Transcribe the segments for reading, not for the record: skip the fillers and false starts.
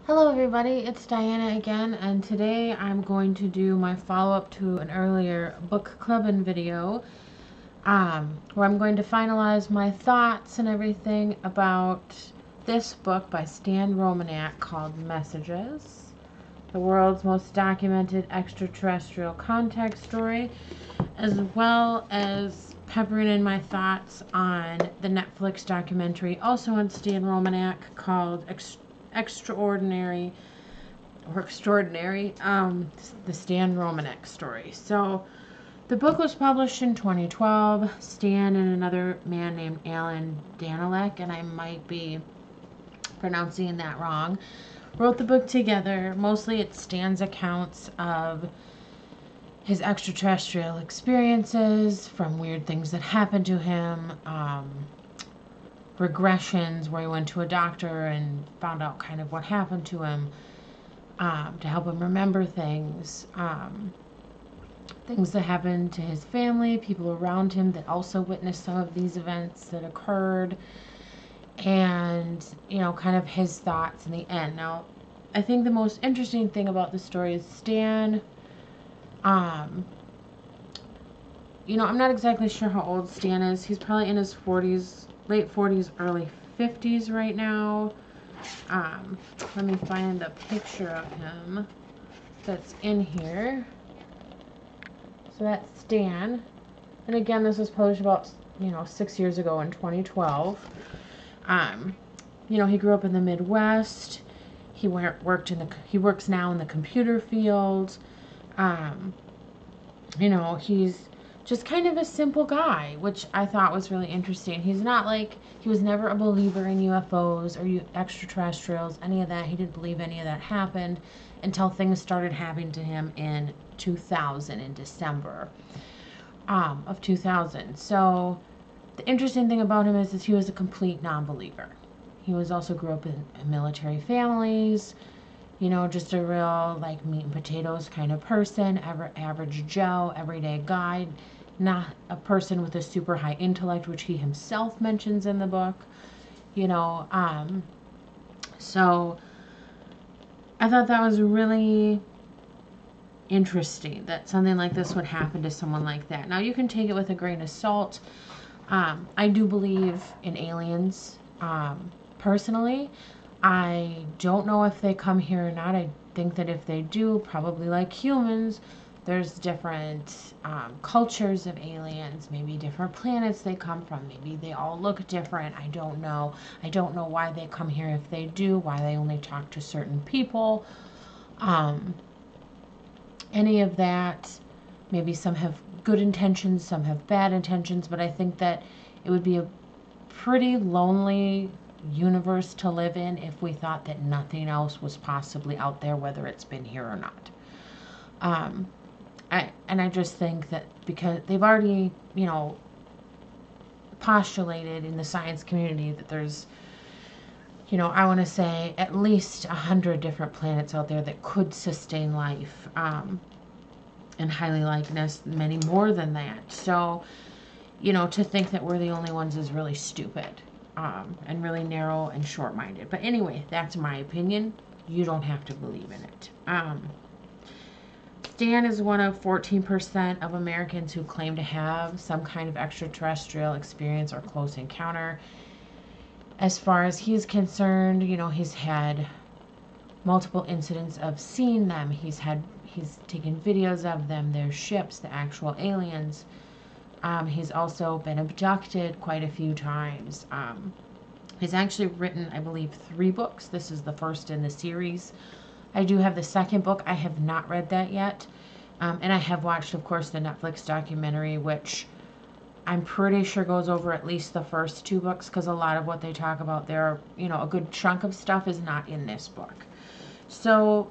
Hello everybody, it's Diana again, and today I'm going to do my follow-up to an earlier book clubbing video where I'm going to finalize my thoughts and everything about this book by Romanek called Messages, the world's most documented extraterrestrial contact story, as well as peppering in my thoughts on the Netflix documentary also on Romanek called Extraordinary, the Romanek story. So the book was published in 2012. Stan and another man named Alan Danilek, and I might be pronouncing that wrong, wrote the book together. Mostly it's Stan's accounts of his extraterrestrial experiences, from weird things that happened to him, regressions where he went to a doctor and found out kind of what happened to him, to help him remember things, things that happened to his family, people around him that also witnessed some of these events that occurred, and, you know, kind of his thoughts in the end. Now, I think the most interesting thing about the story is Stan, you know, I'm not exactly sure how old Stan is. He's probably in his 40s, late 40s, early 50s right now. Let me find the picture of him that's in here. So that's Stan. And again, this was published about, 6 years ago in 2012. You know, he grew up in the Midwest. He works now in the computer field. You know, he's just kind of a simple guy, which I thought was really interesting. He's not like, he was never a believer in UFOs or extraterrestrials, any of that. He didn't believe any of that happened until things started happening to him in 2000, in December of 2000. So the interesting thing about him is that he was a complete non-believer. He also grew up in military families, you know, just a real, like, meat and potatoes kind of person, average Joe, everyday guy, not a person with a super high intellect, which he himself mentions in the book, you know. So I thought that was really interesting that something like this would happen to someone like that. Now, you can take it with a grain of salt. I do believe in aliens, personally. I don't know if they come here or not. I think that if they do, probably like humans, there's different cultures of aliens, maybe different planets they come from. Maybe they all look different. I don't know. I don't know why they come here if they do, why they only talk to certain people. Any of that. Maybe some have good intentions, some have bad intentions, but I think that it would be a pretty lonely universe to live in if we thought that nothing else was possibly out there, whether it's been here or not. I just think that because they've already, you know, postulated in the science community that there's, you know, I want to say at least 100 different planets out there that could sustain life, and highly likely many more than that. So, you know, to think that we're the only ones is really stupid, and really narrow and short-minded. But anyway, that's my opinion. You don't have to believe in it. Stan is one of 14% of Americans who claim to have some kind of extraterrestrial experience or close encounter. As far as he's concerned, you know, he's had multiple incidents of seeing them. He's taken videos of them, their ships, the actual aliens. He's also been abducted quite a few times. He's actually written, I believe, 3 books. This is the first in the series. I do have the second book. I have not read that yet. And I have watched, of course, the Netflix documentary, which I'm pretty sure goes over at least the first 2 books, because a lot of what they talk about there, you know, a good chunk of stuff is not in this book. So,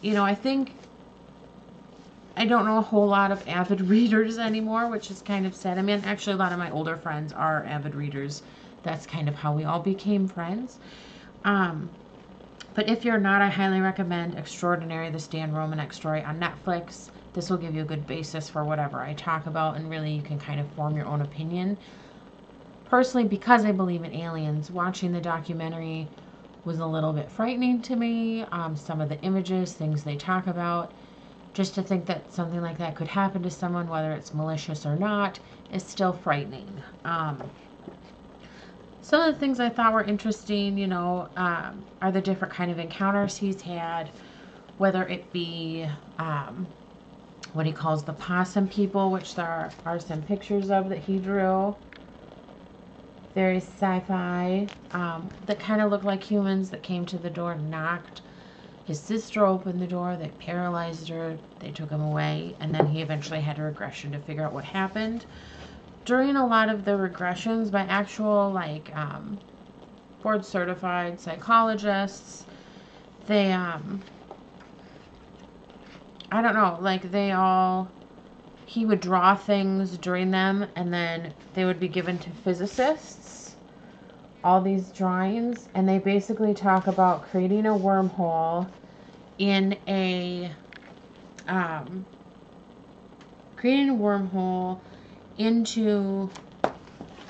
you know, I think I don't know a whole lot of avid readers anymore, which is kind of sad. I mean, actually, a lot of my older friends are avid readers. That's kind of how we all became friends. But if you're not, I highly recommend Extraordinary, the Stan Romanek story on Netflix. This will give you a good basis for whatever I talk about, and really you can kind of form your own opinion. Personally, because I believe in aliens, watching the documentary was a little bit frightening to me. Some of the images, things they talk about, just to think that something like that could happen to someone, whether it's malicious or not, is still frightening. Some of the things I thought were interesting, you know, are the different kind of encounters he's had, whether it be what he calls the possum people, which there are some pictures of that he drew. Very sci-fi, that kind of looked like humans that came to the door and knocked. His sister opened the door, they paralyzed her, they took him away, and then he eventually had a regression to figure out what happened. During a lot of the regressions by actual, like, board certified psychologists, they, I don't know, like, he would draw things during them, and then they would be given to physicists, all these drawings, and they basically talk about creating a wormhole in into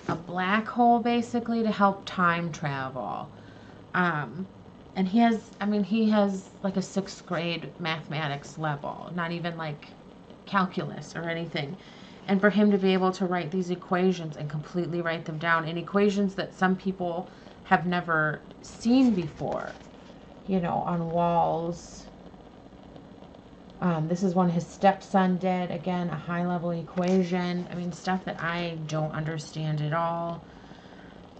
a black hole, basically, to help time travel. And he has like a 6th grade mathematics level, not even like calculus or anything. And for him to be able to write these equations and completely write them down in equations that some people have never seen before, you know, on walls. This is one his stepson did. Again, a high-level equation. I mean, stuff that I don't understand at all.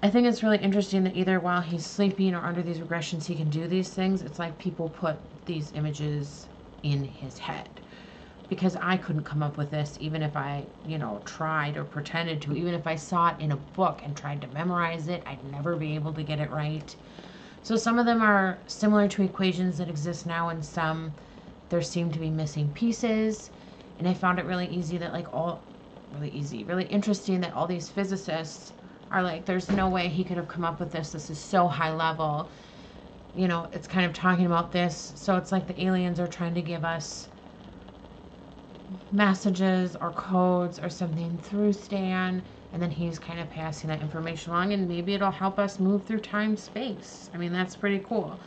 I think it's really interesting that either while he's sleeping or under these regressions, he can do these things. It's like people put these images in his head. Because I couldn't come up with this, even if I, you know, tried or pretended to. Even if I saw it in a book and tried to memorize it, I'd never be able to get it right. So some of them are similar to equations that exist now, and some there seem to be missing pieces. And I found it really easy that, like, really interesting that all these physicists are like, there's no way he could have come up with this. This is so high level. You know, it's kind of talking about this. So it's like the aliens are trying to give us messages or codes or something through Stan, and then he's kind of passing that information along, and maybe it'll help us move through time space. I mean, that's pretty cool.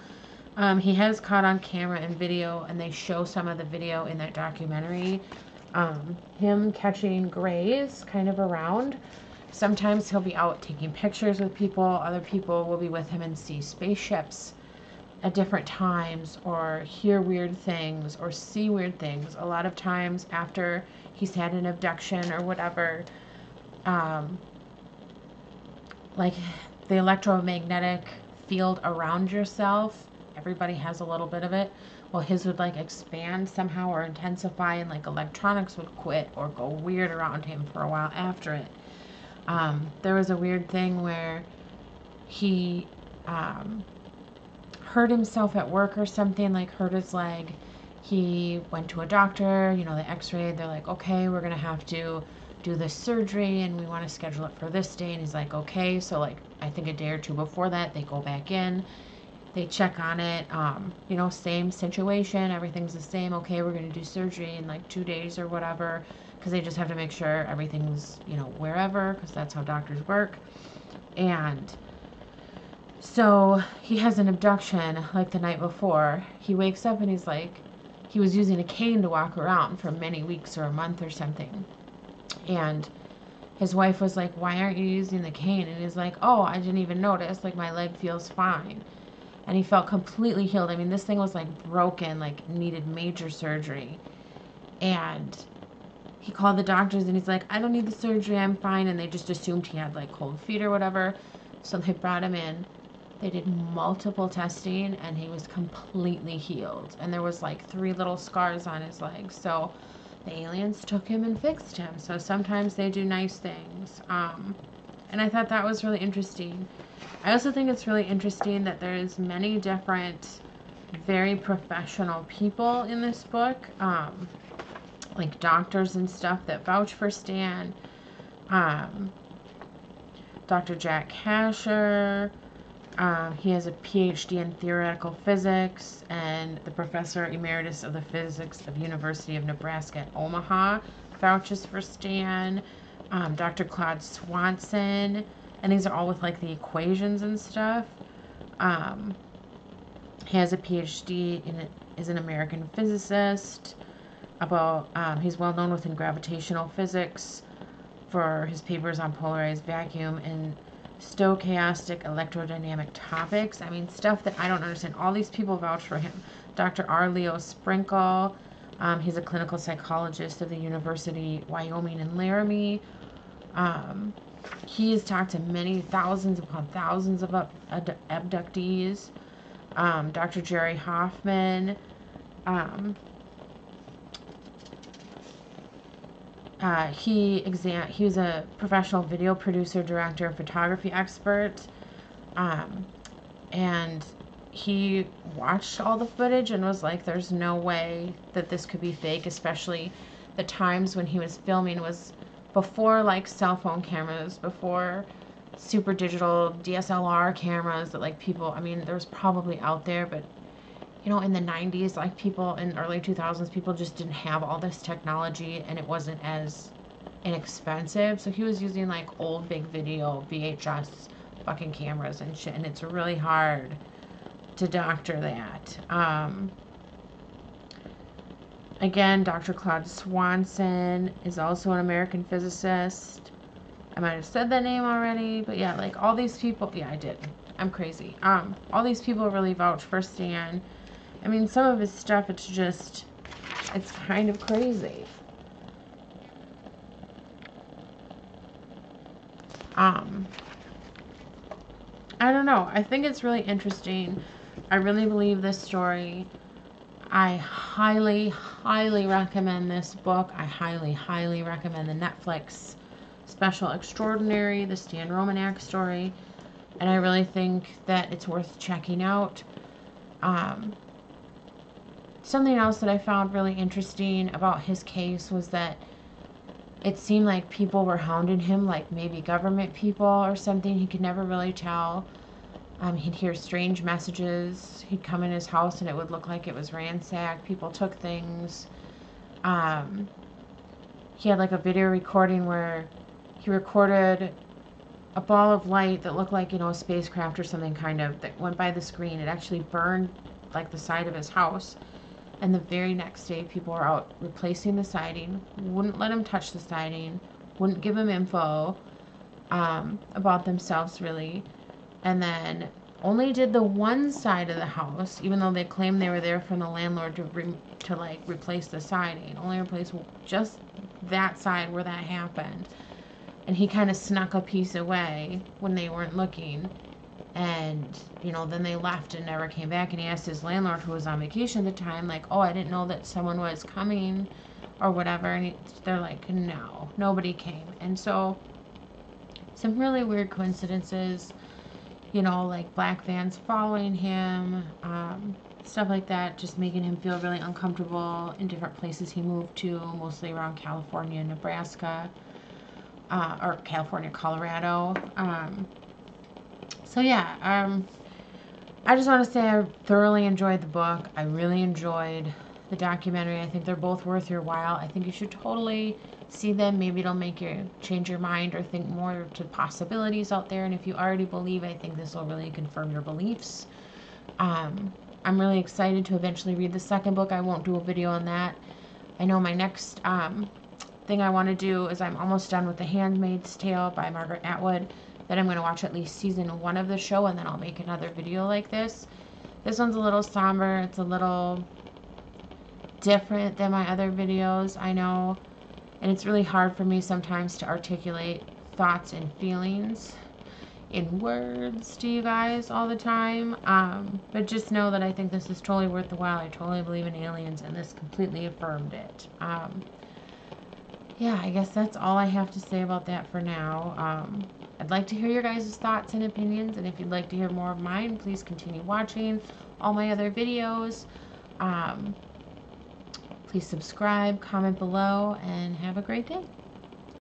He has caught on camera and video, and they show some of the video in that documentary, him catching grays kind of around. Sometimes he'll be out taking pictures with people. Other people will be with him and see spaceships at different times, or hear weird things, or see weird things. A lot of times after he's had an abduction or whatever, like the electromagnetic field around yourself, everybody has a little bit of it. Well, his would like expand somehow or intensify, and like electronics would quit or go weird around him for a while after it. There was a weird thing where he hurt himself at work or something, like hurt his leg. He went to a doctor, you know, they x-rayed, they're like, okay, we're gonna have to do this surgery and we want to schedule it for this day. And he's like, okay. So like, I think a day or two before that, they go back in, they check on it, you know, same situation, everything's the same. Okay, we're gonna do surgery in like 2 days or whatever, because they just have to make sure everything's, you know, wherever, because that's how doctors work. And so he has an abduction like the night before. He wakes up and he's like, he was using a cane to walk around for many weeks or a month or something. And his wife was like, why aren't you using the cane? And he's like, oh, I didn't even notice. Like, my leg feels fine. And he felt completely healed. I mean, this thing was like broken, like needed major surgery. And he called the doctors and he's like, I don't need the surgery, I'm fine. And they just assumed he had like cold feet or whatever. So they brought him in. They did multiple testing and he was completely healed. And there was like 3 little scars on his legs. So the aliens took him and fixed him. So sometimes they do nice things. And I thought that was really interesting. I also think it's really interesting that there's many different, very professional people in this book. Like doctors and stuff that vouch for Stan. Dr. Jack Hasher. He has a PhD in theoretical physics, and the professor emeritus of the physics of University of Nebraska at Omaha vouches for Stan. Dr. Claude Swanson, and these are all with like the equations and stuff. He has a PhD is an American physicist. He's well known within gravitational physics for his papers on polarized vacuum and stochastic electrodynamic topics. I mean, stuff that I don't understand. All these people vouch for him. Dr. R. Leo Sprinkle, he's a clinical psychologist of the University Wyoming in Laramie. He has talked to many thousands upon thousands of abductees. Dr. Jerry Hoffman. He was a professional video producer, director, and photography expert. And he watched all the footage and was like, there's no way that this could be fake, especially the times when he was filming was before like cell phone cameras, before super digital DSLR cameras that like people, I mean, there's probably out there, but you know, in the 90s, like people in early 2000s, people just didn't have all this technology and it wasn't as inexpensive. So he was using like old big video VHS fucking cameras and shit, and it's really hard to doctor that. Again, Dr. Claude Swanson is also an American physicist. I might have said that name already, but yeah, like all these people, yeah, I did. I'm crazy. All these people really vouch for Stan. I mean, some of his stuff, it's kind of crazy. I don't know. I think it's really interesting. I really believe this story. I highly, highly recommend this book. I highly, highly recommend the Netflix special Extraordinary, the Stan Romanek story. And I really think that it's worth checking out. Something else that I found really interesting about his case was that it seemed like people were hounding him, like maybe government people or something. He could never really tell. He'd hear strange messages. He'd come in his house and it would look like it was ransacked. People took things. He had like a video recording where he recorded a ball of light that looked like, you know, a spacecraft or something kind of that went by the screen. It actually burned like the side of his house. And the very next day, people were out replacing the siding, wouldn't let him touch the siding, wouldn't give him info about themselves, really. And then only did the one side of the house, even though they claimed they were there from the landlord to like replace the siding. Only replaced just that side where that happened. And he kind of snuck a piece away when they weren't looking. And, you know, then they left and never came back. And he asked his landlord, who was on vacation at the time, like, oh, I didn't know that someone was coming or whatever. And they're like, no, nobody came. And so some really weird coincidences, you know, like black vans following him, stuff like that, just making him feel really uncomfortable in different places he moved to, mostly around California and Nebraska, or California, Colorado. So yeah, I just want to say I thoroughly enjoyed the book. I really enjoyed the documentary. I think they're both worth your while. I think you should totally see them. Maybe it'll make you change your mind or think more to possibilities out there. And if you already believe, I think this will really confirm your beliefs. I'm really excited to eventually read the second book. I won't do a video on that. I know my next thing I want to do is I'm almost done with The Handmaid's Tale by Margaret Atwood. Then I'm going to watch at least season 1 of the show, and then I'll make another video like this. This one's a little somber. It's a little different than my other videos, I know. And it's really hard for me sometimes to articulate thoughts and feelings in words to you guys all the time. But just know that I think this is totally worth the while. I totally believe in aliens, and this completely affirmed it. Yeah, I guess that's all I have to say about that for now. I'd like to hear your guys' thoughts and opinions, and if you'd like to hear more of mine, please continue watching all my other videos. Please subscribe, comment below, and have a great day.